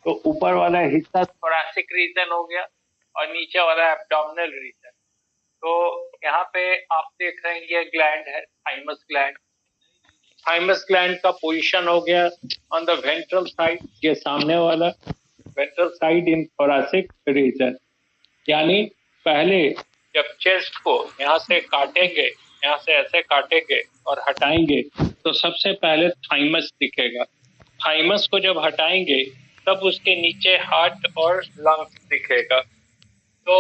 तो ऊपर वाला हिस्सा थोरैसिक रीजन हो गया और नीचे वाला एब्डोमिनल रीजन। तो यहाँ पे आप देख रहे हैं ये ग्लैंड है थाइमस ग्लैंड। थाइमस ग्लैंड का पोजीशन हो गया ऑन द वेंट्रल साइड, ये सामने वाला ventral side in thoracic region. यानी पहले जब चेस्ट को यहाँ से काटेंगे, यहाँ से ऐसे काटेंगे और हटाएंगे तो सबसे पहले थाइमस दिखेगा। थाइमस को जब हटाएंगे तब उसके नीचे हार्ट और लंग्स दिखेगा। तो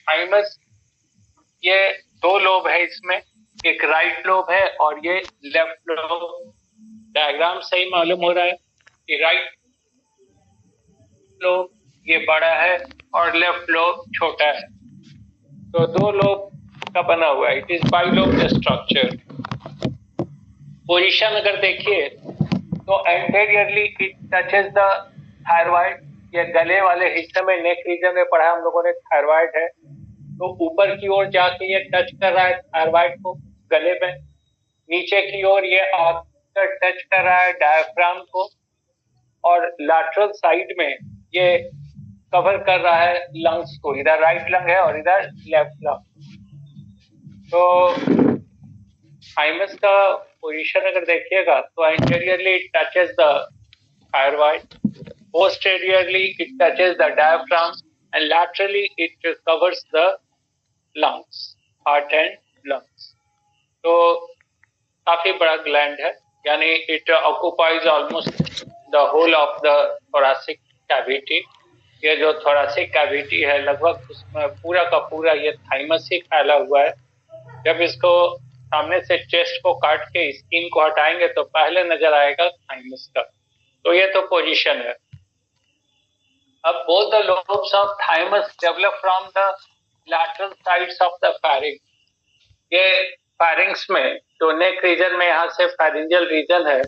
थाइमस ये दो लोब है इसमें, एक राइट लोब है और ये लेफ्ट लोब। डायग्राम सही मालूम हो रहा है कि राइट लोब ये बड़ा है और लेफ्ट लोब छोटा है। तो दो लोब का बना हुआ है, it is bilobe structure. Position अगर देखिए तो anteriorly it touches the thyroid. ये गले वाले हिस्से में नेक रीजन में पढ़ा हम लोगों ने थायराइड है, तो ऊपर की ओर जाके ये टच कर रहा है थायराइड को गले में। नीचे की ओर ये आकर टच कर रहा है डायफ्राम को और लैटरल साइड में ये कवर कर रहा है लंग्स को। इधर राइट लंग है और इधर लेफ्ट लंग। तो थाइमस का पोजीशन अगर देखिएगा तो anteriorly it touches the thyroid, posteriorly it touches the diaphragm and laterally it covers the lungs, heart and lungs. तो काफी बड़ा ग्लैंड है, यानी it occupies almost the whole of the thoracic cavity। ये जो thoracic cavity है लगभग उसमें पूरा का पूरा ये थाइमस ही फैला हुआ है। जब इसको सामने से चेस्ट को काट के स्किन को हटाएंगे तो पहले नजर आएगा थाइमस का। तो ये तो पोजीशन है। अब both the lobes of thymus develop from the lateral sides of the pharynx। ये pharynx में जो नेक रीजन में यहाँ से pharyngeal रीजन है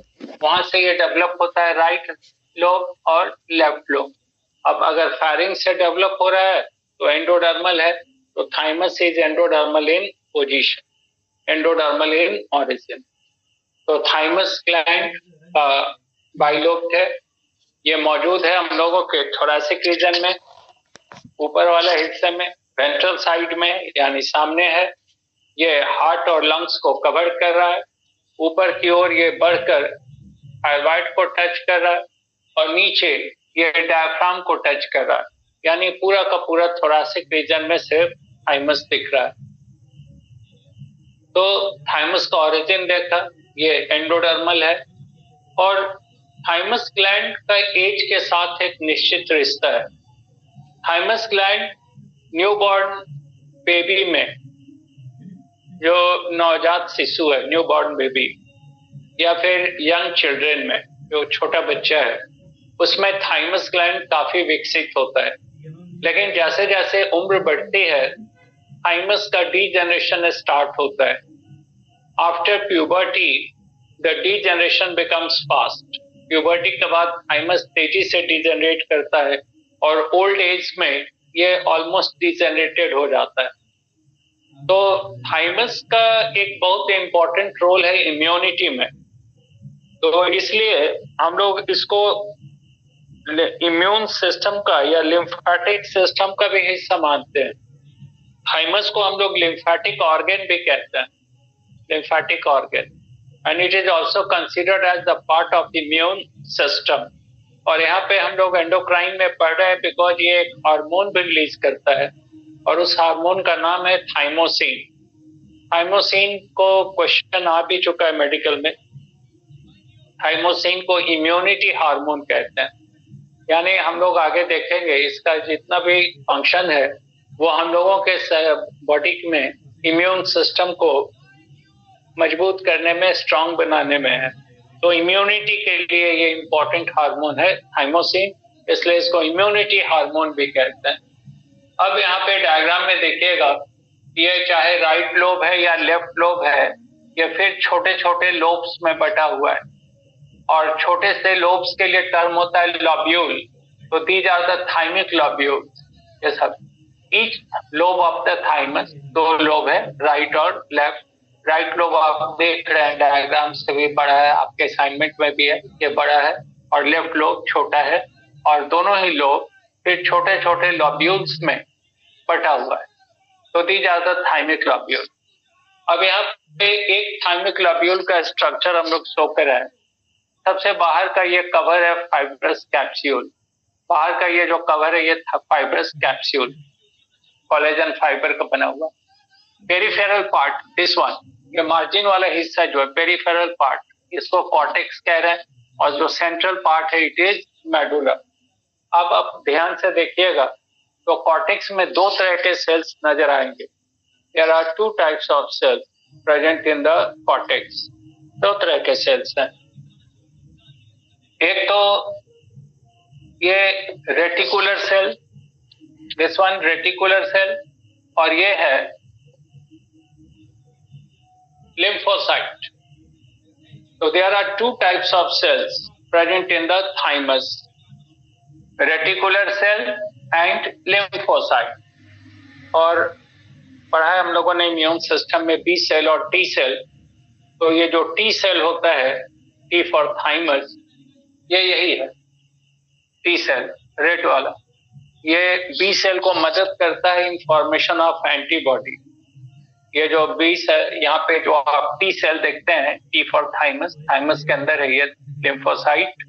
वहां से ये डेवलप होता है राइट लोब और लेफ्ट लोब। अब अगर pharynx से डेवलप हो रहा है तो एंडोडर्मल है, तो thymus is endodermal in position, endodermal in origin। तो thymus gland का बाइलोब है, ये मौजूद है हम लोगों के थोरैसिक रीजन में, ऊपर वाले हिस्से में वेंट्रल साइड में यानी सामने है। ये हार्ट और लंग्स को कवर कर रहा है। ऊपर की ओर ये बढ़कर थायराइड को टच कर रहा है और नीचे ये डायफ्राम को टच कर रहा है, यानी पूरा का पूरा थोरैसिक रीजन में सिर्फ थाइमस दिख रहा है। तो थाइमस का ओरिजिन देखा, ये एंडोडर्मल है और थाइमस ग्लैंड का एज के साथ एक निश्चित रिश्ता है। थाइमस ग्लैंड न्यूबॉर्न बेबी में, जो नवजात शिशु है न्यूबॉर्न बेबी, या फिर यंग चिल्ड्रन में जो छोटा बच्चा है, उसमें थाइमस ग्लैंड काफी विकसित होता है। लेकिन जैसे जैसे उम्र बढ़ती है थाइमस का डीजनरेशन स्टार्ट होता है। After puberty the degeneration becomes fast. Puberty के बाद थाइमस तेजी से डीजनरेट करता है और ओल्ड एज में ये ऑलमोस्ट डीजनरेटेड हो जाता है। तो थाइमस का एक बहुत इंपॉर्टेंट रोल है इम्यूनिटी में, तो इसलिए हम लोग इसको इम्यून सिस्टम का या लिम्फेटिक सिस्टम का भी हिस्सा मानते हैं। थाइमस को हम लोग लिम्फेटिक ऑर्गन भी कहते हैं, lymphatic organ, and it is also considered as the part of the immune system। और यहाँ पे हम लोग एंडोक्राइन में पढ़ रहे हैं बिकॉज ये एक हार्मोन भी रिलीज करता है और उस हार्मोन का नाम है थाइमोसिन। थाइमोसिन को क्वेश्चन आ भी चुका है मेडिकल में। थाइमोसिन को इम्यूनिटी हार्मोन कहते हैं, यानी हम लोग आगे देखेंगे इसका जितना भी फंक्शन है वो हम लोगों के बॉडी में इम्यून सिस्टम को मजबूत करने में, स्ट्रांग बनाने में है। तो इम्यूनिटी के लिए ये इंपॉर्टेंट हार्मोन है थाइमोसिन, इसलिए इसको इम्यूनिटी हार्मोन भी कहते हैं। अब यहाँ पे डायग्राम में देखिएगा, ये चाहे राइट लोब है या लेफ्ट लोब है, ये फिर छोटे छोटे लोब्स में बटा हुआ है और छोटे से लोब्स के लिए टर्म होता है लॉब्यूल। तो these are the thymic lobule. ये सब each lobe of the thymus, दो लोब है राइट और लेफ्ट। राइट लोब आप देख रहे हैं डायग्राम से भी बड़ा है, आपके असाइनमेंट में भी है, ये बड़ा है और लेफ्ट लोब छोटा है। और दोनों ही लोब फिर छोटे छोटे लॉब्यूल्स में बटा हुआ है। तो these are the thymic lobule. अब यहाँ पे एक थाइमिक लॉब्यूल का स्ट्रक्चर हम लोग शो कर रहे हैं। सबसे बाहर का ये कवर है फाइब्रस कैप्सूल। बाहर का ये जो कवर है ये फाइब्रस कैप्सूल, कोलेजन फाइबर का बना हुआ। पेरिफेरल पार्ट, दिस वन, ये मार्जिन वाला हिस्सा जो है पेरिफेरल पार्ट, इसको कॉर्टेक्स कह रहे हैं, और जो सेंट्रल पार्ट है इट इज मेडुला। अब आप ध्यान से देखिएगा तो कॉर्टेक्स में दो तरह के सेल्स नजर आएंगे। There are two types of cells present in the cortex. दो तरह के सेल्स हैं। एक तो ये reticular cell, this one reticular cell, और ये है lymphocyte. So there are two types of cells present in the thymus, reticular cell and lymphocyte. और पढ़ा है हम लोगों ने इम्यून सिस्टम में बी सेल और टी सेल। तो ये जो टी सेल होता है, टी फॉर थाइमस, ये यही है टी सेल, रेड वाला। ये बी सेल को मदद करता है इन फॉर्मेशन ऑफ एंटीबॉडी। ये जो बी सेल, यहाँ पे जो आप टी सेल देखते हैं, टी फॉर थाइमस, थाइमस के अंदर है ये लिम्फोसाइट।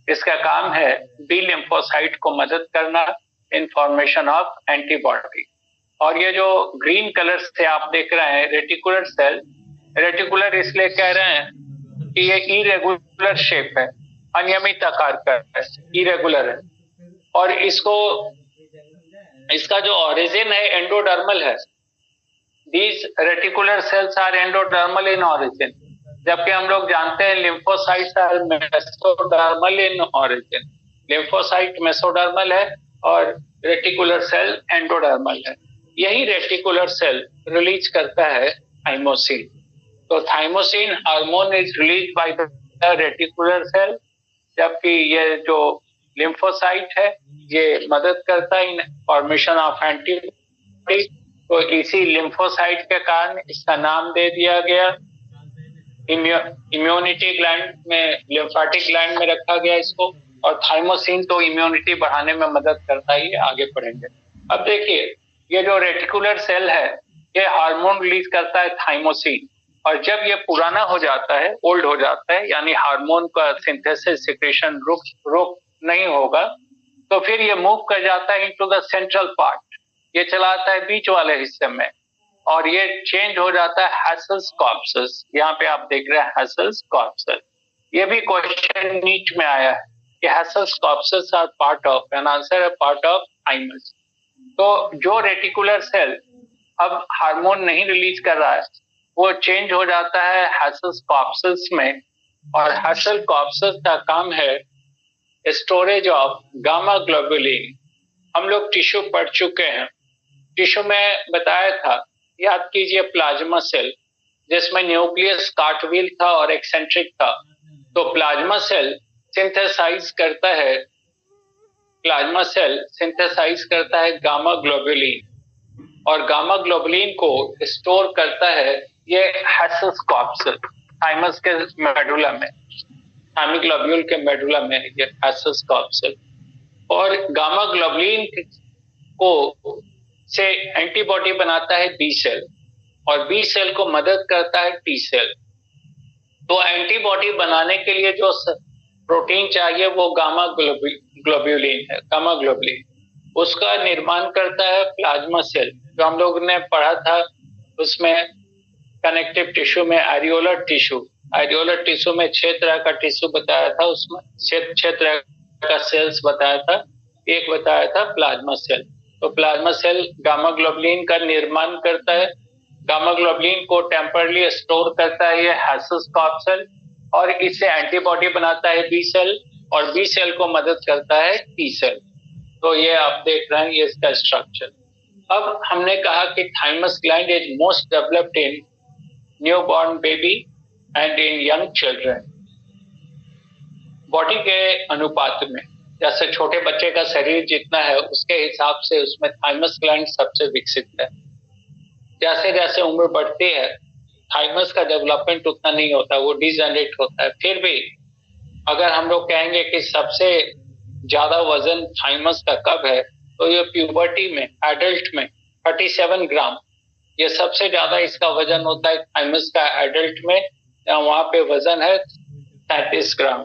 इसका काम है बी लिम्फोसाइट को मदद करना इन फॉर्मेशन ऑफ एंटीबॉडी। और ये जो ग्रीन कलर से आप देख रहे हैं रेटिकुलर सेल, रेटिकुलर इसलिए कह रहे हैं कि ये इरेगुलर शेप है, अनियमित आकार का है, इरेगुलर है। और इसका जो ओरिजिन है एंडोडर्मल है। These reticular cells are endodermal in origin, जबकि हम लोग जानते हैं lymphocytes are mesodermal in origin। lymphocyte mesodermal है और reticular cell endodermal है। यही reticular cell रिलीज करता है थाइमोसिन। तो thymosin hormone is release by the reticular cell, जबकि ये जो lymphocyte है ये मदद करता है इन फॉर्मेशन ऑफ एंटीबॉडी। तो इसी लिम्फोसाइट के कारण इसका नाम दे दिया गया। इम्यूनिटी ग्लैंड में, लिम्फेटिक ग्लैंड में रखा गया इसको। और थाइमोसिन तो इम्यूनिटी बढ़ाने में मदद करता है, ये आगे पढ़ेंगे। अब देखिए, ये जो रेटिकुलर सेल है ये हार्मोन रिलीज करता है थाइमोसिन, और जब ये पुराना हो जाता है, ओल्ड हो जाता है, यानी हार्मोन का सिंथेसिस सिक्रेशन रुक नहीं होगा, तो फिर ये मूव कर जाता है इनटू द सेंट्रल पार्ट। ये चला आता है बीच वाले हिस्से में, और ये चेंज हो जाता है हैसेल्स कॉर्पस। यहाँ पे आप देख रहे हैं हैसेल्स कॉर्पस। ये भी क्वेश्चन नीच में आया है कि Hassall's corpus are part of, an answer है पार्ट ऑफ थाइमस। तो जो रेटिकुलर सेल अब हार्मोन नहीं रिलीज कर रहा है वो चेंज हो जाता है हैसेल्स कॉर्पस में, और हैसेल कॉर्पस का काम है स्टोरेज ऑफ गामा ग्लोबुलिन। हम लोग टिश्यू पढ़ चुके हैं, टिश्यू में बताया था, याद कीजिए, प्लाज्मा सेल जिसमें न्यूक्लियस कार्टविल था और एक्सेंट्रिक था। तो प्लाज्मा सेल सिंथेसाइज करता है, प्लाज्मा सेल सिंथेसाइज करता है गामा ग्लोबुलिन, और गामा ग्लोबुलिन को स्टोर करता है ये हैसेल्स कॉर्पस, थाइमस के मेडुला में, थाइमिक लोब्यूल के मेडुला में ये हैसेल्स कॉर्पस। और गामा ग्लोबुलिन को से एंटीबॉडी बनाता है बी सेल, और बी सेल को मदद करता है टी सेल। तो एंटीबॉडी बनाने के लिए जो प्रोटीन चाहिए वो गामा ग्लोबुलिन है, गामा ग्लोबुलिन। उसका निर्माण करता है प्लाज्मा सेल, जो हम लोग ने पढ़ा था उसमें कनेक्टिव टिश्यू में एरियोलर टिश्यू, एरियोलर टिश्यू में 6 तरह का टिश्यू बताया था, उसमें 6 तरह का सेल्स बताया था, एक बताया था प्लाज्मा सेल। तो प्लाज्मा सेल गामा ग्लोबुलिन का निर्माण करता है, गामा ग्लोबुलिन को टेम्परली स्टोर करता है ये हैसेल्स कॉर्पस सेल, और इससे एंटीबॉडी बनाता है बी सेल, और बी सेल को मदद करता है टी सेल। तो ये आप देख रहे हैं ये इसका स्ट्रक्चर। अब हमने कहा कि thymus gland is most developed in newborn baby and in young children. Body के अनुपात में, जैसे छोटे बच्चे का शरीर जितना है उसके हिसाब से उसमें थाइमस ग्लैंड सबसे विकसित है। जैसे जैसे उम्र बढ़ती है थाइमस का डेवलपमेंट उतना नहीं होता, वो डिजेनरेट होता है। फिर भी अगर हम लोग कहेंगे कि सबसे ज्यादा वजन थाइमस का कब है, तो ये प्यूबर्टी में, एडल्ट में 37 ग्राम, ये सबसे ज्यादा इसका वजन होता है थाइमस का एडल्ट में, वहां पे वजन है 37 ग्राम।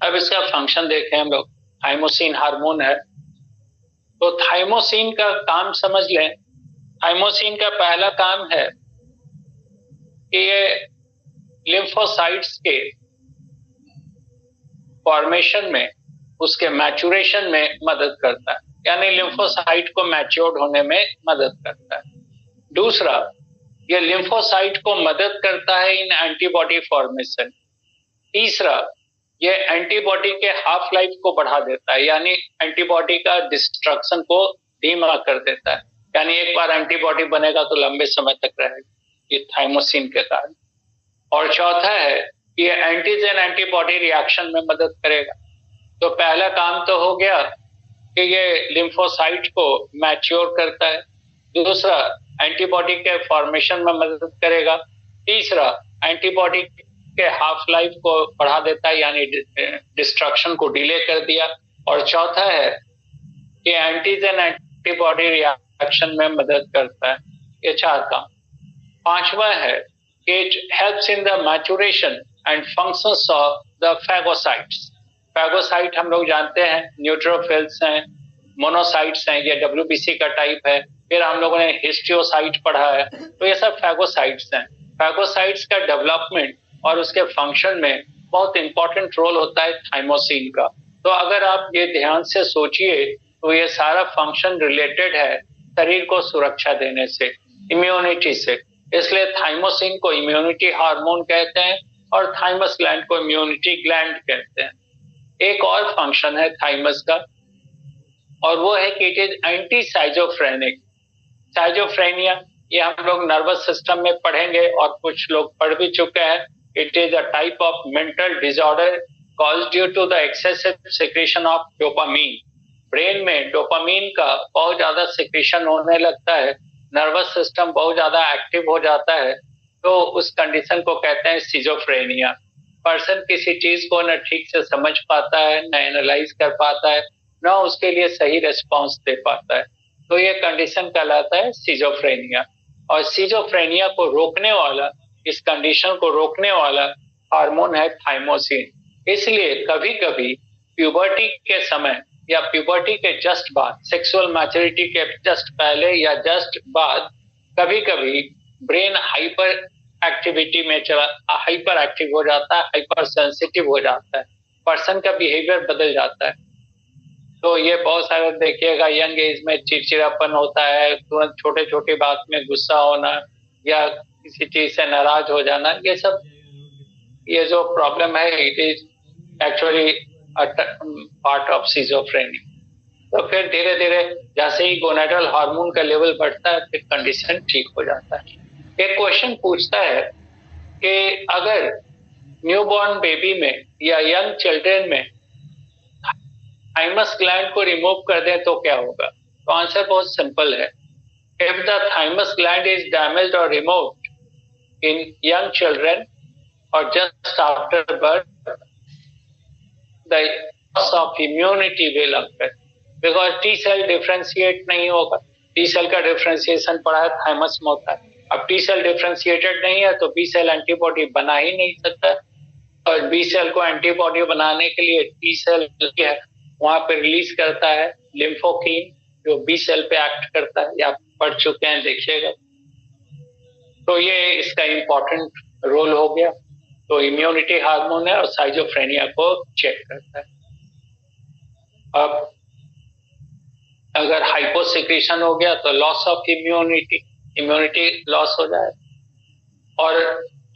अब इसका फंक्शन देखें हम लोग, थाइमोसिन हार्मोन है, तो थाइमोसिन का काम समझ लें। थाइमोसिन का पहला काम है कि ये लिम्फोसाइट्स के फॉर्मेशन में, उसके मैचुरेशन में मदद करता है, यानी लिम्फोसाइट को मैच्योर्ड होने में मदद करता है। दूसरा, ये लिम्फोसाइट को मदद करता है इन एंटीबॉडी फॉर्मेशन। तीसरा, ये एंटीबॉडी के हाफ लाइफ को बढ़ा देता है, यानी एंटीबॉडी का डिस्ट्रक्शन को धीमा कर देता है, यानी एक बार एंटीबॉडी बनेगा तो लंबे समय तक रहेगा, ये थाइमोसिन के कारण। और चौथा है कि ये एंटीजन एंटीबॉडी रिएक्शन में मदद करेगा। तो पहला काम तो हो गया कि ये लिम्फोसाइट को मैच्योर करता है। दूसरा, एंटीबॉडी के फॉर्मेशन में मदद करेगा। तीसरा, एंटीबॉडी के हाफ लाइफ को बढ़ा देता है, यानी डिस्ट्रक्शन को डिले कर दिया। और चौथा है कि एंटीजन एंटीबॉडी रिएक्शन में मदद करता है। ये चार काम। पांचवा है कि it helps in the maturation and functions of the phagocytes. Phagocyte हम लोग जानते हैं न्यूट्रोफिल्स हैं, मोनोसाइट्स हैं, ये WBC का टाइप है। फिर हम लोगों ने हिस्टियोसाइट पढ़ा है, तो ये सब फैगोसाइट्स हैं। फैगोसाइट्स का डेवलपमेंट और उसके फंक्शन में बहुत इंपॉर्टेंट रोल होता है थाइमोसिन का। तो अगर आप ये ध्यान से सोचिए तो ये सारा फंक्शन रिलेटेड है शरीर को सुरक्षा देने से, इम्यूनिटी से। इसलिए थाइमोसिन को इम्यूनिटी हार्मोन कहते हैं और थाइमस ग्लैंड को इम्यूनिटी ग्लैंड कहते हैं। एक और फंक्शन है थाइमस का, और वो है कि इट इज एंटी साइजोफ्रेनिक। साइजोफ्रेनिया ये हम लोग नर्वस सिस्टम में पढ़ेंगे और कुछ लोग पढ़ भी चुके हैं। It is a type of mental disorder caused due to the excessive secretion of dopamine. Brain में डोपामीन का बहुत ज्यादा सिक्रीशन होने लगता है, नर्वस सिस्टम बहुत ज्यादा एक्टिव हो जाता है, तो उस कंडीशन को कहते हैं सिजोफ्रेनिया। पर्सन किसी चीज को न ठीक से समझ पाता है, न एनालाइज कर पाता है, न उसके लिए सही रिस्पॉन्स दे पाता है, तो ये कंडीशन कहलाता है सिजोफ्रेनिया। और सिजोफ्रेनिया को रोकने वाला, इस कंडीशन को रोकने वाला हार्मोन है थाइमोसिन। इसलिए कभी कभी प्यूबर्टी के समय या प्यूबर्टी के जस्ट बाद, सेक्सुअल मैच्योरिटी के जस्ट पहले या जस्ट बाद, कभी कभी ब्रेन हाइपर एक्टिविटी में हाइपर एक्टिव हो जाता है, हाइपर सेंसिटिव हो जाता है, पर्सन का बिहेवियर बदल जाता है। तो ये बहुत सारे देखिएगा, यंग एज में चिड़चिड़ापन होता है, तुरंत छोटे छोटे बात में गुस्सा होना या किसी चीज से नाराज हो जाना, ये सब, ये जो प्रॉब्लम है it is actually part of schizophrenia. तो फिर धीरे धीरे जैसे ही गोनाडल हार्मोन का लेवल बढ़ता है फिर कंडीशन ठीक हो जाता है। एक क्वेश्चन पूछता है कि अगर न्यूबॉर्न बेबी में या यंग चिल्ड्रन में थाइमस ग्लैंड को रिमूव कर दें तो क्या होगा? तो आंसर बहुत सिंपल है। If the thymus gland is damaged और रिमूव्ड इन यंग चिल्ड्रन और just after birth, the loss of immunity will occur, because T cell differentiate नहीं होगा। टी सेल का डिफ्रेंशिएशन पड़ा है थाइमस में होता है। अब टी सेल डिफ्रेंशिएटेड नहीं है तो बी सेल एंटीबॉडी बना ही नहीं सकता, और बी सेल को एंटीबॉडी बनाने के लिए टी सेल वहां पे रिलीज करता है लिम्फोकिन, जो बी सेल पे एक्ट करता है, या पढ़ चुके हैं देखिएगा। तो ये इसका इंपॉर्टेंट रोल हो गया। तो इम्यूनिटी हार्मोन है और साइजोफ्रेनिया को चेक करता है। अब अगर हाइपोसिक्रीशन हो गया तो loss of immunity, immunity loss हो जाए, और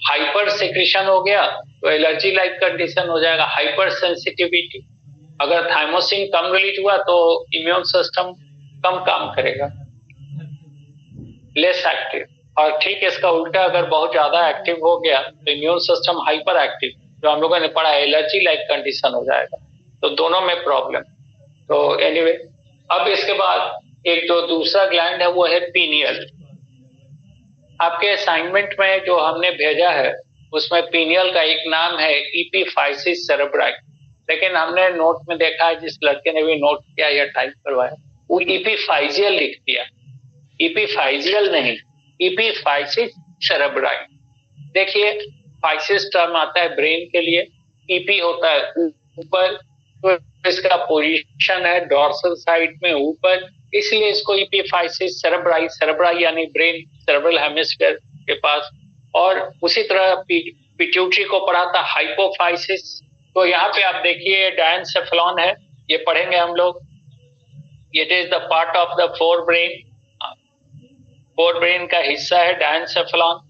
हाइपर सिक्रीशन हो गया तो एलर्जी लाइक कंडीशन हो जाएगा, हाइपर सेंसिटिविटी। अगर थाइमोसिन कम रिलीज हुआ तो इम्यून सिस्टम कम काम करेगा, लेस एक्टिव। और ठीक इसका उल्टा, अगर बहुत ज्यादा एक्टिव हो गया तो इम्यून सिस्टम हाइपर एक्टिव, जो हम लोगों ने पढ़ा एलर्जी लाइक कंडीशन हो जाएगा। तो दोनों में प्रॉब्लम। तो एनीवे, अब इसके बाद एक जो दूसरा ग्लैंड है वो है पीनियल। आपके असाइनमेंट में जो हमने भेजा है उसमें पीनियल का एक नाम है इपिफाइसिस सेरेब्राई। लेकिन हमने नोट में देखा है, जिस लड़के ने भी नोट किया या टाइप करवाया, वो इपिफाइजियल लिख दिया, इपिफाइजियल नहीं, इपिफाइसिस सेरेब्राई। देखिए, फाइसिस टर्म आता है ब्रेन के लिए, ईपी होता है ऊपर, तो इसका पोजीशन है डोर्सल साइड में ऊपर, इसलिए इसको इपिफाइसिस सेरेब्राई, सेरेब्राई यानी ब्रेन, सेरेब्रल हेमिस्फीयर के पास। और उसी तरह पिट्यूटरी को पढ़ा था हाइपोफाइसिस। तो यहाँ पे आप देखिए डायनसेफलॉन है, ये पढ़ेंगे हम लोग। It is the part of the fore brain का हिस्सा है डायनसेफलॉन।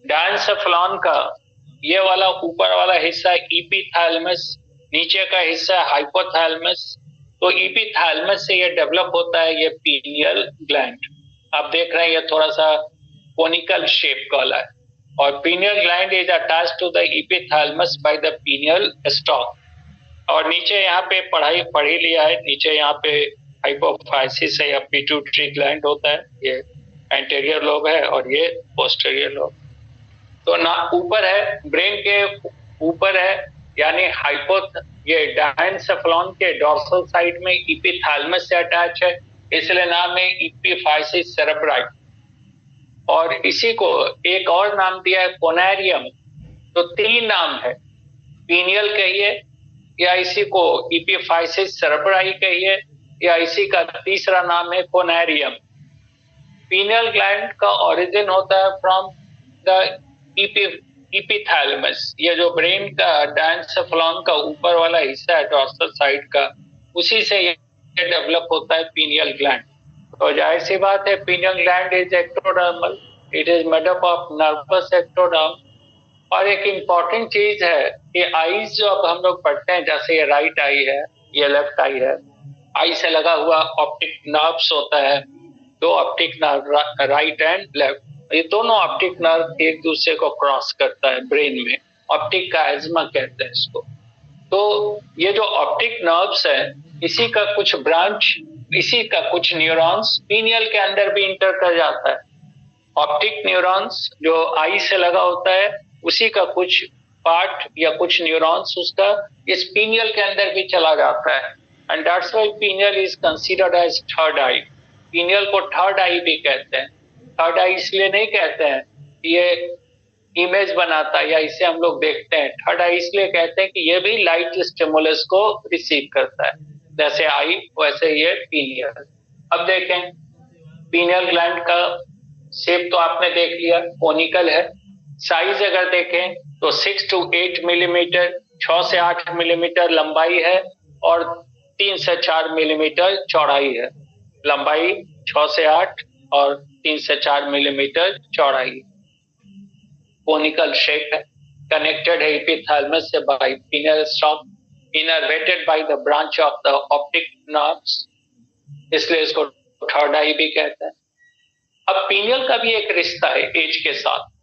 डायनसेफलॉन का ये वाला ऊपर वाला हिस्सा इपीथैलेमस, नीचे का हिस्सा हाइपोथैलेमस। तो इपीथैलेमस से ये डेवलप होता है ये पीनियल ग्लैंड। आप देख रहे हैं ये थोड़ा सा कोनिकल शेप वाला है, और pineal gland is attached to the epithalamus by the pineal stalk. और नीचे यहाँ पे पढ़ी लिया है, नीचे यहाँ पे हाइपोफाइसिस है या पिट्यूटरी ग्लैंड होता है, ये एंटीरियर लोब है और ये पोस्टीरियर लोब। तो ना ऊपर है, ब्रेन के ऊपर है, यानी ये डायनसेफलॉन के डोर्सल साइड में इपीथैलेमस से अटैच है, इसलिए नाम है इपिफाइसिस सेरेब्राई। और इसी को एक और नाम दिया है कोनेरियम। तो तीन नाम है, पीनियल कहिए, या इसी को इपिफाइसिस सेरेब्राई कहिए, या इसी का तीसरा नाम है कोनेरियम। पीनियल ग्लैंड का ओरिजिन होता है फ्रॉम द इपीथैलेमस, ये जो ब्रेन का डायनसेफलॉन का ऊपर वाला हिस्सा है डोर्सल साइड का, उसी से ये डेवलप होता है पीनियल ग्लैंड। तो जाहिर सी बात है, pineal gland is ectodermal, it is made up of nervous ectoderm. और एक इम्पॉर्टेंट चीज है कि आईज जो अब हम लोग पढ़ते हैं, जैसे ये राइट आई है, ये लेफ्ट आई है, आई से लगा हुआ ऑप्टिक नर्व्स होता है, दो optic nerve right and left, ये दोनों ऑप्टिक नर्व एक दूसरे को क्रॉस करता है ब्रेन में, ऑप्टिक काइज़मा कहते हैं इसको। तो ये जो ऑप्टिक नर्व्स है, इसी का कुछ ब्रांच, इसी का कुछ न्यूरॉन्स पीनियल के अंदर भी इंटर कर जाता है। ऑप्टिक न्यूरॉन्स जो आई से लगा होता है, उसी का कुछ पार्ट या कुछ न्यूरॉन्स उसका इस पीनियल के अंदर भी चला जाता है, and that's why pineal is considered as third eye. Pineal को थर्ड आई भी कहते हैं। थर्ड आई इसलिए नहीं कहते हैं, ये इमेज बनाता है या इसे हम लोग देखते हैं, थर्ड आई इसलिए कहते हैं कि ये भी लाइट स्टिमुलस को रिसीव करता है, जैसे आई वैसे ये पीनियल। अब देखें, पीनियल ग्लैंड का शेप तो आपने देख लिया, कोनिकल है। साइज अगर देखें तो 6 to 8 मिलीमीटर, 6 से 8 मिलीमीटर लंबाई है और 3 से 4 मिलीमीटर चौड़ाई है। लंबाई 6 से 8 और 3 से 4 मिलीमीटर चौड़ाई, कोनिकल शेप है, कनेक्टेड है एपिथैलेमस से by pineal stalk, innervated by the branch of the optic nerves, इसलिए इसको थर्ड आई भी कहते हैं। अब पीनियल का भी एक रिश्ता है एज के साथ।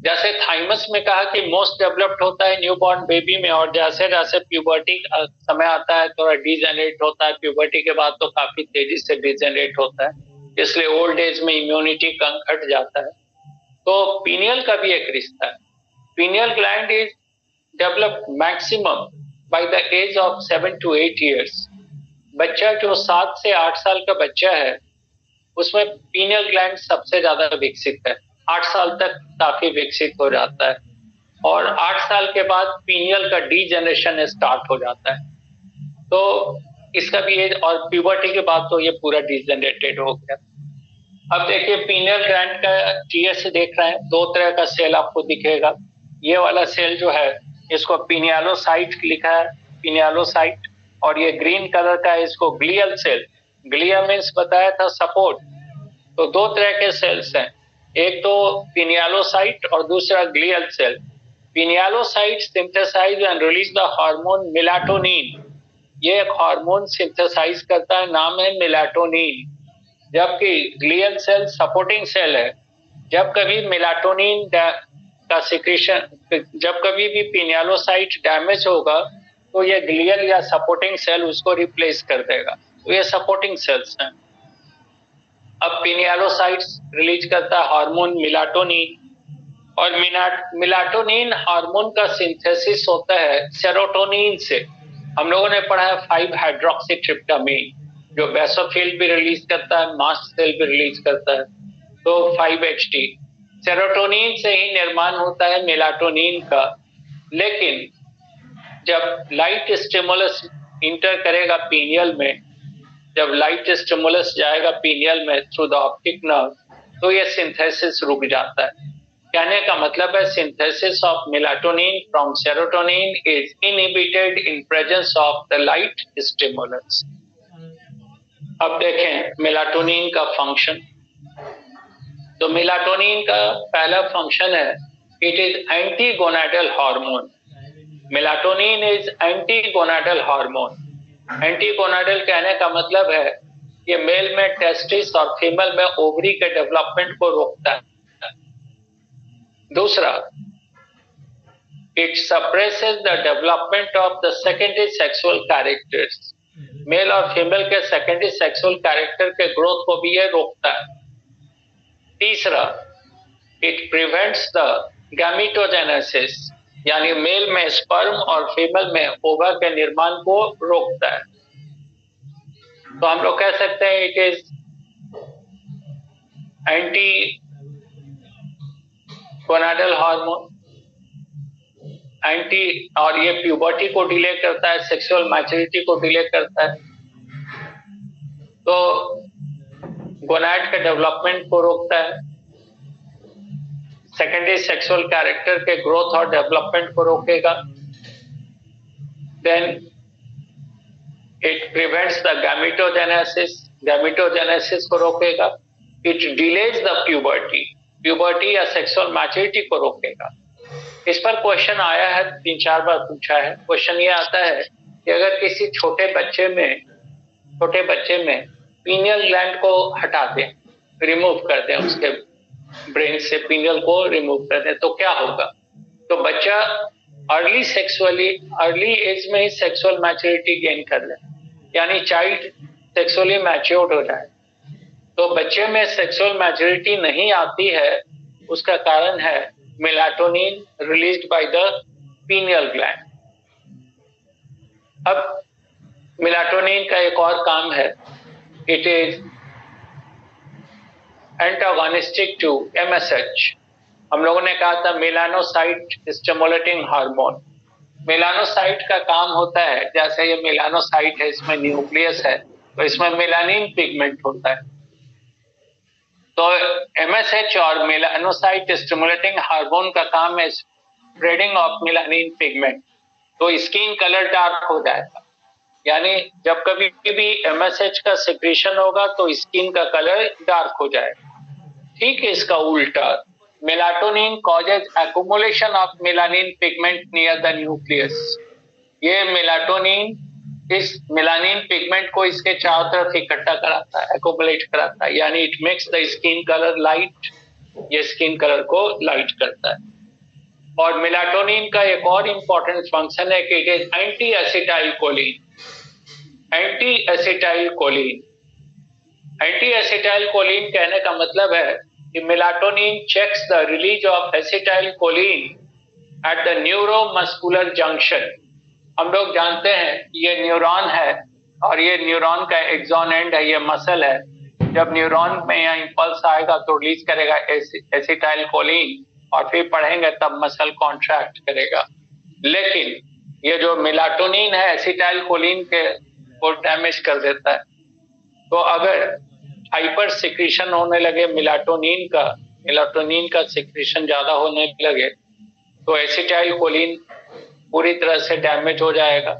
जैसे थाइमस में कहा कि मोस्ट डेवलप्ड होता है न्यूबॉर्न बेबी में, और जैसे जैसे प्यूबर्टी का समय आता है थोड़ा डिजेनरेट होता है, प्यूबर्टी के बाद तो काफी तेजी से डिजेनरेट होता है, इसलिए ओल्ड एज में इम्यूनिटी कम घट जाता है। तो पीनियल का भी एक रिश्ता है। Pineal gland is developed maximum by the age of 7 to 8 years। बच्चा जो 7 से 8 साल का बच्चा है, उसमें पीनियल ग्लैंड सबसे ज्यादा विकसित है, 8 साल तक काफी विकसित हो जाता है, और 8 साल के बाद पीनियल का डीजनरेशन स्टार्ट हो जाता है। तो इसका भी एज, और प्यूबर्टी के बाद तो ये पूरा डीजनरेटेड हो गया। अब देखिए पीनियल ग्लैंड का टीएस देख रहे हैं, दो तरह का सेल आपको दिखेगा। ये वाला सेल जो है इसको पिनियालोसाइट लिखा है, पिनियालोसाइट, और ये ग्रीन कलर का है इसको ग्लियल सेल। ग्लिया मीन्स बताया था सपोर्ट। तो दो तरह के सेल्स हैं, एक तो पिनियालोसाइट और दूसरा glial cell. Pinealocyte synthesize and release the hormone melatonin, ये एक हार्मोन सिंथेसाइज करता है, नाम है मेलाटोनिन। जबकि ग्लियल सेल सपोर्टिंग सेल है। जब कभी मेलाटोनिन का सिक्रीशन, जब कभी भी पिनियालोसाइट डैमेज होगा तो ये ग्लियल या सपोर्टिंग सेल उसको रिप्लेस कर देगा, तो ये सपोर्टिंग सेल्स हैं। अब पिनियालोसाइट्स रिलीज करता है हार्मोन मेलाटोनिन, और मिलाटोनिन हार्मोन का सिंथेसिस होता है सेरोटोनिन से। हम लोगों ने पढ़ा है 5 हाइड्रोक्सीट्रिप्टामाइन, जो बेसोफिल भी रिलीज करता है, मास्ट सेल भी रिलीज करता है, तो 5-HT सेरोटोनिन से ही निर्माण होता है मेलाटोनिन का। लेकिन जब लाइट स्टिमुलस इंटर करेगा पीनियल में, जब लाइट स्टिमुलस जाएगा पीनियल में थ्रू द ऑप्टिक नर्व, तो ये सिंथेसिस रुक जाता है। कहने का मतलब है synthesis of melatonin from serotonin is inhibited in presence of the light stimulus. अब देखें मेलाटोनिन का फंक्शन। तो मेलाटोनिन का पहला फंक्शन है, it is anti gonadal hormone. Melatonin is anti gonadal hormone. Anti gonadal कहने का मतलब है ये मेल में टेस्टिस और फीमेल में ओवरी के डेवलपमेंट को रोकता है। दूसरा, it suppresses the development of the secondary sexual characters. Male और फीमेल के सेकेंडरी सेक्सुअल कैरेक्टर के ग्रोथ को भी ये रोकता है। तीसरा, इट प्रिवेंट्स द गैमेटोजेनेसिस, यानी मेल में स्पर्म और फीमेल में ओवा के निर्माण को रोकता है। तो हम लोग कह सकते हैं it is anti gonadal hormone, anti, और ये प्यूबर्टी को डिले करता है, सेक्सुअल मैच्योरिटी को डिले करता है, तो गोनाड के डेवलपमेंट को रोकता है, सेकेंडरी सेक्सुअल कैरेक्टर के ग्रोथ और डेवलपमेंट को रोकेगा। Then it prevents the gametogenesis, gametogenesis को रोकेगा। It delays the puberty, puberty या सेक्सुअल मैच्योरिटी को रोकेगा। इस पर क्वेश्चन आया है, 3-4 बार पूछा है। क्वेश्चन ये आता है कि अगर किसी छोटे बच्चे में पीनियल ग्लैंड को हटा दें, रिमूव कर दें, उसके ब्रेन से पीनियल को रिमूव कर दें, तो क्या होगा? तो बच्चा अर्ली एज में ही सेक्सुअल मैच्योरिटी गेन कर ले, यानी चाइल्ड सेक्सुअली मैच्योर्ड हो जाए। तो बच्चे में सेक्सुअल मैच्योरिटी नहीं आती है, उसका कारण है melatonin released by the pineal gland. अब मेलाटोनिन का एक और काम है, it is antagonistic to MSH। हम लोगों ने कहा था मेलानोसाइट स्टिमुलेटिंग हार्मोन। मेलानोसाइट का काम होता है, जैसे ये मेलानोसाइट है, इसमें न्यूक्लियस है, तो इसमें मेलानिन पिगमेंट होता है। तो MSH और मेलानोसाइट स्टिमुलेटिंग हार्मोन का काम है स्प्रेडिंग ऑफ मेलानिन पिगमेंट, तो स्किन कलर डार्क हो जाएगा। यानी जब कभी भी MSH का सिक्रीशन होगा तो स्किन का कलर डार्क हो जाएगा। ठीक है, इसका उल्टा, melatonin causes accumulation of melanin pigment near the nucleus. ये मेलाटोनिन इस मेलानिन पिगमेंट को इसके चारों तरफ इकट्ठा कराता है, एक्युमुलेट कराता है, यानी it makes the skin colour light, ये स्किन कलर को लाइट करता है। और मेलाटोनिन का एक और इंपॉर्टेंट फंक्शन है कि it is anti acetylcholine. Anti acetylcholine, anti acetylcholine कहने का मतलब है कि melatonin checks the release of acetylcholine at the neuromuscular junction. हम लोग जानते हैं ये न्यूरॉन है और ये न्यूरॉन का एक्सॉन एंड है, ये मसल है। जब न्यूरॉन में यहाँ इंपल्स आएगा तो रिलीज करेगा एसिटाइल कोलिन, और फिर पढ़ेंगे तब मसल कॉन्ट्रैक्ट करेगा। लेकिन ये जो मेलाटोनिन है एसिटाइल कोलिन के को डैमेज कर देता है। तो अगर हाइपर सिक्रीशन होने लगे मेलाटोनिन का सिक्रीशन ज्यादा होने लगे तो एसिटाइल कोलिन पूरी तरह से डैमेज हो जाएगा।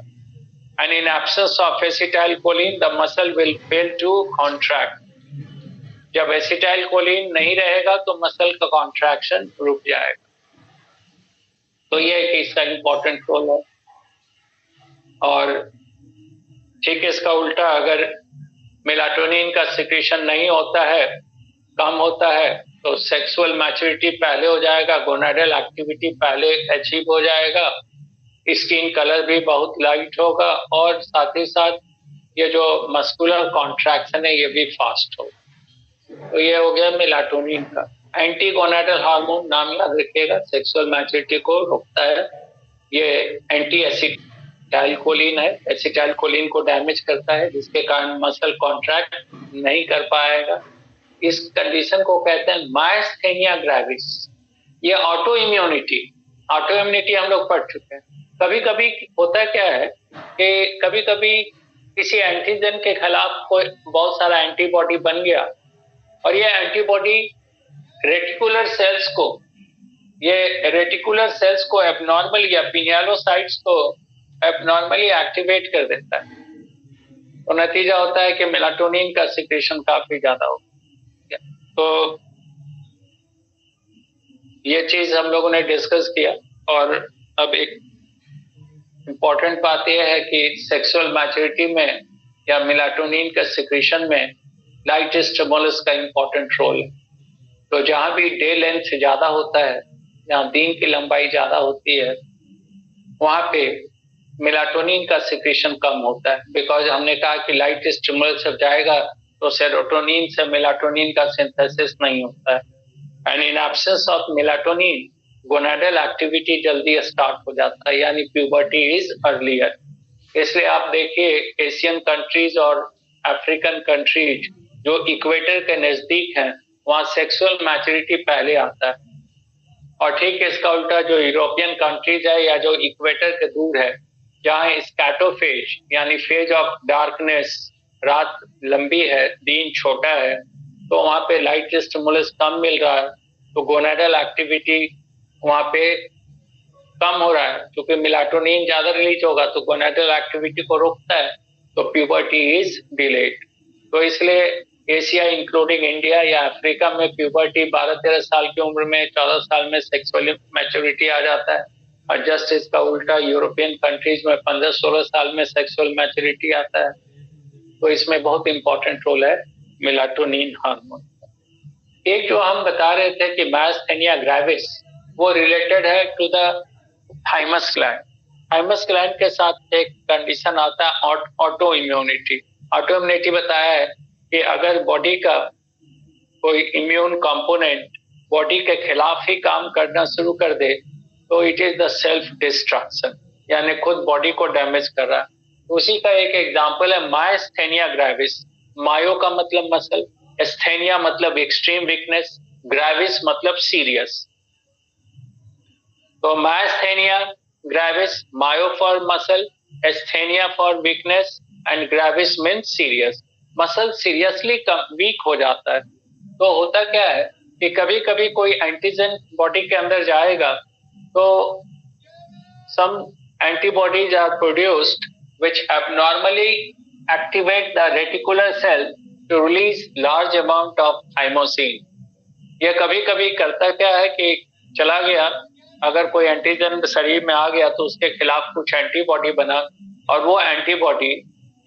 And in absence of acetylcholine the muscle will fail to contract. जब एसिटाइल कोलिन नहीं रहेगा तो मसल का कॉन्ट्रैक्शन रुक जाएगा। तो ये एक इसका इंपॉर्टेंट रोल है। और ठीक इसका उल्टा, अगर मेलाटोनिन का सिक्रीशन नहीं होता है, कम होता है, तो सेक्सुअल मैच्योरिटी पहले हो जाएगा, गोनाडल एक्टिविटी पहले अचीव हो जाएगा, स्किन कलर भी बहुत लाइट होगा, और साथ ही साथ ये जो मस्कुलर कॉन्ट्रैक्शन है ये भी फास्ट होगा। तो ये हो गया मेलाटोनिन का। एंटीगोनाडल हार्मोन नाम याद रखिएगा, सेक्सुअल मैच्योरिटी को रोकता है। ये एंटी एसिटाइलकोलिन है, एसिटाइलकोलिन को डैमेज करता है, जिसके कारण मसल कॉन्ट्रैक्ट नहीं कर पाएगा। इस कंडीशन को कहते हैं मायस्थेनिया ग्रेविस। ये ऑटो इम्यूनिटी हम लोग पढ़ चुके हैं। कभी कभी होता क्या है कि कभी कभी किसी एंटीजन के खिलाफ कोई बहुत सारा एंटीबॉडी बन गया, और ये एंटीबॉडी रेटिकुलर सेल्स को एबनॉर्मल या पिनियालोसाइट्स को एबनॉर्मली एक्टिवेट कर देता है। तो नतीजा होता है कि मेलाटोनिन का सिक्रेशन काफी ज्यादा हो गया। तो ये चीज हम लोगों ने डिस्कस किया। और अब एक इम्पॉर्टेंट बात यह है कि सेक्सुअल मैच्योरिटी में या मेलाटोनिन का सिक्रेशन में लाइट स्टिमुलस का इम्पोर्टेंट रोल है। तो जहां भी डे लेंथ ज्यादा होता है, जहां दिन की लंबाई ज्यादा होती है, वहां पे मेलाटोनिन का सिक्रेशन कम होता है। बिकॉज हमने कहा कि लाइट स्टिमुलस जब जाएगा तो सेरोटोनिन से मेलाटोनिन का सिंथेसिस नहीं होता है। And in absence of melatonin gonadal activity जल्दी स्टार्ट हो जाता है, यानी प्यूबर्टी इज अर्लियर। इसलिए आप देखिए एशियन कंट्रीज और अफ्रीकन कंट्रीज जो इक्वेटर के नजदीक हैं, वहां सेक्सुअल मैच्योरिटी पहले आता है। और ठीक इसका उल्टा जो यूरोपियन कंट्रीज है या जो इक्वेटर के दूर है, जहाँ स्कैटोफेज यानी फेज ऑफ डार्कनेस, रात लंबी है दिन छोटा है, तो वहां पे लाइट स्टिमुलस कम मिल रहा है, तो गोनाडल एक्टिविटी वहां पे कम हो रहा है। क्योंकि मेलाटोनिन ज्यादा रिलीज होगा तो गोनाडल एक्टिविटी को रोकता है, तो प्यूबर्टी इज डिलेड। तो इसलिए एशिया इंक्लूडिंग इंडिया या अफ्रीका में प्यूबर्टी 12-13 साल की उम्र में, 14 साल में सेक्सुअल मैच्योरिटी आ जाता है। और जस्ट इसका उल्टा यूरोपियन कंट्रीज में 15-16 साल में सेक्सुअल मैच्योरिटी आता है। तो इसमें बहुत इंपॉर्टेंट रोल है मेलाटोनिन हार्मोन। एक जो हम बता रहे थे कि मायस्थेनिया ग्रेविस, वो रिलेटेड है to the thymus gland. Thymus gland के साथ एक कंडीशन आता है ऑटो इम्यूनिटी। ऑटो इम्यूनिटी बताया है कि अगर बॉडी का कोई इम्यून कंपोनेंट बॉडी के खिलाफ ही काम करना शुरू कर दे, तो it is the self destruction, यानी खुद बॉडी को डैमेज कर रहा है। उसी का एक एग्जांपल है मायस्थेनिया ग्रेविस। मायो का मतलब मसल, एस्थेनिया मतलब एक्सट्रीम वीकनेस, ग्रेविस मतलब सीरियस। तो myasthenia gravis, myo for muscle, asthenia for weakness and gravis means serious. Muscle seriously weak हो जाता है। तो होता क्या है कि कभी कभी कोई एंटीजन बॉडी के अंदर जाएगा, तो some antibodies are produced which abnormally activate the reticular cell to release large amount of thymosin। ये कभी कभी करता क्या है कि चला गया, अगर कोई एंटीजन शरीर में आ गया तो उसके खिलाफ कुछ एंटीबॉडी बना, और वो एंटीबॉडी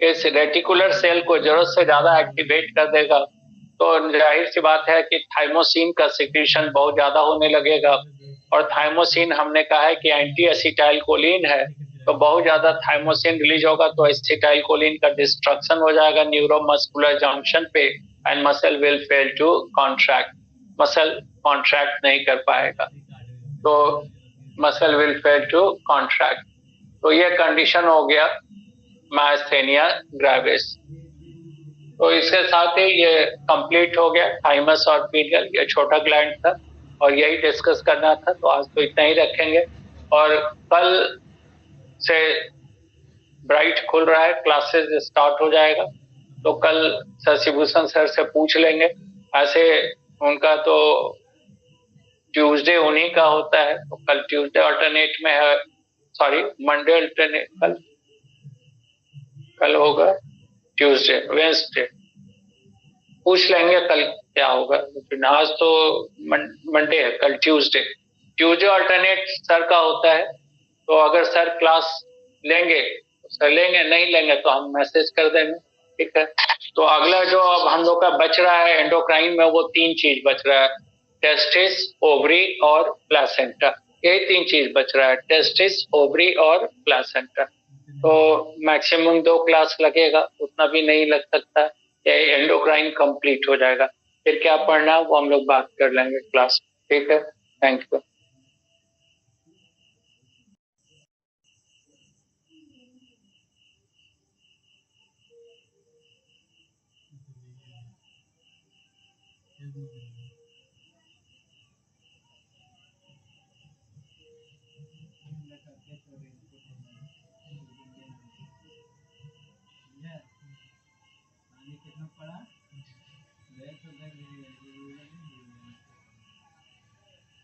इस रेटिकुलर सेल को जरूरत से ज्यादा एक्टिवेट कर देगा। तो जाहिर सी बात है कि थाइमोसिन का सिक्रीशन बहुत ज्यादा होने लगेगा। और थाइमोसिन हमने कहा है कि एंटी एसिटाइलकोलिन है, तो बहुत ज्यादा थाइमोसिन रिलीज होगा तो एसिटाइलकोलिन का डिस्ट्रक्शन हो जाएगा न्यूरोमस्कुलर जंक्शन पे, and muscle will fail to contract. Muscle contract नहीं कर पाएगा, तो muscle will fail to contract. तो ये कंडीशन हो गया मायस्थेनिया ग्रेविस। तो इसके साथ ही ये कंप्लीट हो गया थाइमस और पीनियल। ये छोटा ग्लैंड था और यही डिस्कस करना था, तो आज तो इतना ही रखेंगे। और कल से ब्राइट खुल रहा है, क्लासेस स्टार्ट हो जाएगा, तो कल शशिभूषण सर से पूछ लेंगे। ऐसे उनका तो ट्यूसडे उन्हीं का होता है, तो कल ट्यूसडे अल्टरनेट में है, सॉरी मंडे अल्टरनेट, कल होगा ट्यूसडे वेंसडे। पूछ लेंगे कल क्या होगा, लेकिन आज तो मंडे है, कल ट्यूसडे अल्टरनेट सर का होता है। तो अगर सर क्लास लेंगे तो सर लेंगे, नहीं लेंगे तो हम मैसेज कर देंगे, ठीक है। तो अगला जो अब हम लोग का बच रहा है एंडोक्राइन में, वो 3 चीज बच रहा है, टेस्टिस, ओवरी और प्लासेंटा। ये 3 चीज बच रहा है, टेस्टिस, ओवरी और प्लासेंटा। तो मैक्सिमम 2 क्लास लगेगा, उतना भी नहीं लग सकता, एंडोक्राइन कंप्लीट हो जाएगा। फिर क्या पढ़ना वो हम लोग बात कर लेंगे क्लास। ठीक है, थैंक यू। कितना पड़ा?